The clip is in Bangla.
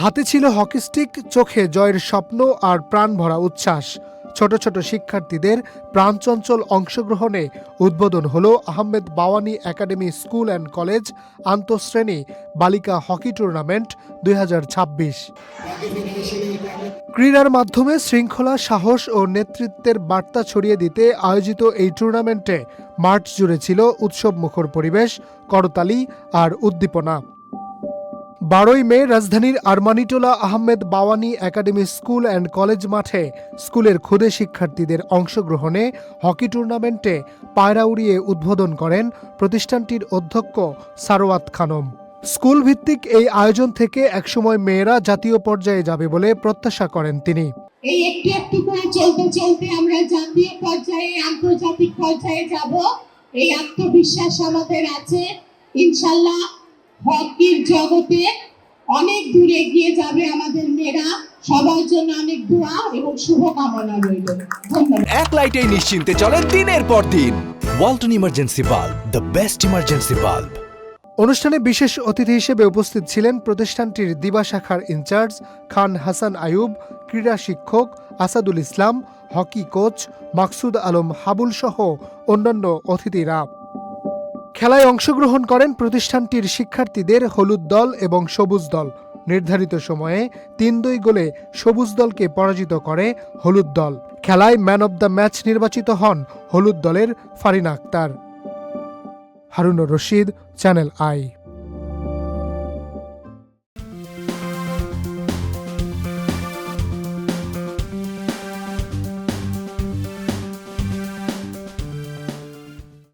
হাতে ছিল হকি স্টিক, চোখে জয়ের স্বপ্ন আর প্রাণ ভরা উচ্ছ্বাস। ছোট ছোট শিক্ষার্থীদের প্রাণচঞ্চল অংশগ্রহণে উদ্বোধন হলো Ahmed Bawani academy school and college আন্তঃশ্রেণী বালিকা হকি টুর্নামেন্ট 2026। ক্রীড়ার মাধ্যমে শৃঙ্খলা, সাহস ও নেতৃত্বের বার্তা ছড়িয়ে দিতে আয়োজিত এই টুর্নামেন্টে মাঠ জুড়ে ছিল উৎসবমুখর পরিবেশ, করতালি আর উদ্দীপনা। 12ই মে রাজধানীর Armanitola Ahmed Bawani academy school and college মাঠে স্কুলের ক্ষুদে শিক্ষার্থীদের অংশগ্রহণে হকি টুর্নামেন্টে পায়রা উড়িয়ে উদ্বোধন করেন প্রতিষ্ঠানটির অধ্যক্ষ সারোয়াত খানম। স্কুল ভিত্তিক এই আয়োজন থেকে একসময় মেয়েরা জাতীয় পর্যায়ে যাবে বলে প্রত্যাশা করেন তিনি। এই একটু একটু করে চলতে চলতে আমরা জাতীয় পর্যায়ে, আন্তর্জাতিক পর্যায়ে যাব, এই আত্মবিশ্বাস আমাদের আছে। ইনশাআল্লাহ হকির জগতে অনেক দূরে এগিয়ে যাবে আমাদের মেয়েরা। সবার জন্য অনেক দোয়া এবং শুভকামনা রইল। ধন্যবাদ। এক লাইটেই নিশ্চিন্তে চলে দিনের পর দিন। Walton emergency bulb, the best emergency bulb. অনুষ্ঠানে বিশেষ অতিথি হিসেবে উপস্থিত ছিলেন প্রতিষ্ঠানটির দিবা শাখার ইনচার্জ খান হাসান আয়ুব, ক্রীড়া শিক্ষক আসাদুল ইসলাম, হকি কোচ মাকসুদ আলম হাবুল সহ অন্যান্য অতিথিরা। খেলায় অংশগ্রহণ করেন প্রতিষ্ঠানটির শিক্ষার্থীদের হলুদ দল এবং সবুজ দল। নির্ধারিত সময়ে 3-2 গোলে সবুজ দলকে পরাজিত করে হলুদ দল। খেলায় ম্যান অব দ্য ম্যাচ নির্বাচিত হন হলুদ দলের ফারিনা আক্তার। হারুনুর রশিদ, চ্যানেল আই।